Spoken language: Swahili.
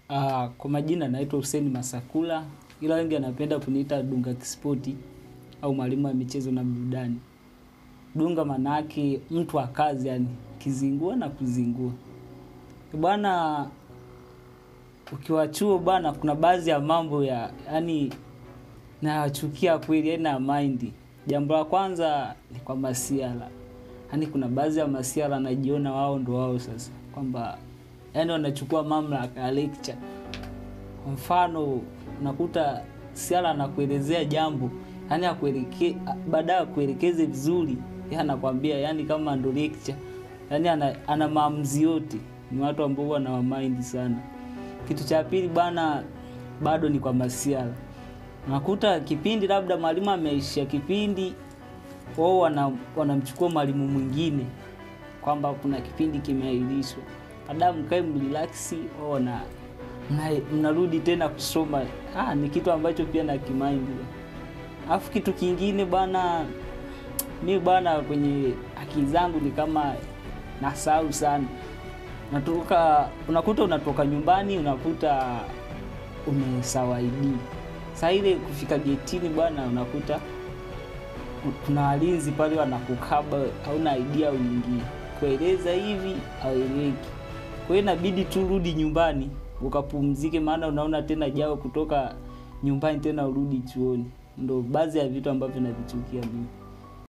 Kwa majina naitwa Hussein Masakula, ila wengi wanapenda kuniita Dunga Kispoti au mwalimu wa michezo na burudani. Dunga manake mtu wa kazi, yani kizingua na kuzingua. Bwana, ukiwa chuo bwana, kuna baadhi ya mambo yani nayachukia kweli, yani na mind. Jambo la kwanza ni kwa masiala. Yani kuna baadhi ya masiala najiona wao ndo wao sasa, kwamba yani wanachukua mamlaka ya lecture. Kwa mfano unakuta siala anakuelezea jambo, yani baada ya kuelekeze vizuri, yeye anakuambia yani kama ndo lecture. Yani ana maamuzi yote. Ni watu ambao wana mind sana. Kitu cha pili bana, bado ni kwa masiala. Unakuta kipindi labda mwalimu ameishia kipindi, wao wanamchukua mwalimu mwingine kwamba kuna kipindi kimeahirishwa. Baada mkae mrelax, mnarudi tena kusoma. Ni kitu ambacho pia na kimaindi. Alafu kitu kingine bana, mimi bana kwenye akili zangu ni kama nasahau sana. Unakuta unatoka nyumbani, unakuta umesahau ID. Sasa ile kufika getini bwana, unakuta kuna walinzi pale wanakukaba, hauna idea uingie. Kueleza hivi haueleweki. Kwa hiyo inabidi tu rudi nyumbani ukapumzike, maana unaona tena jao kutoka nyumbani tena urudi chuoni. Ndio baadhi ya vitu ambavyo navichukia mimi.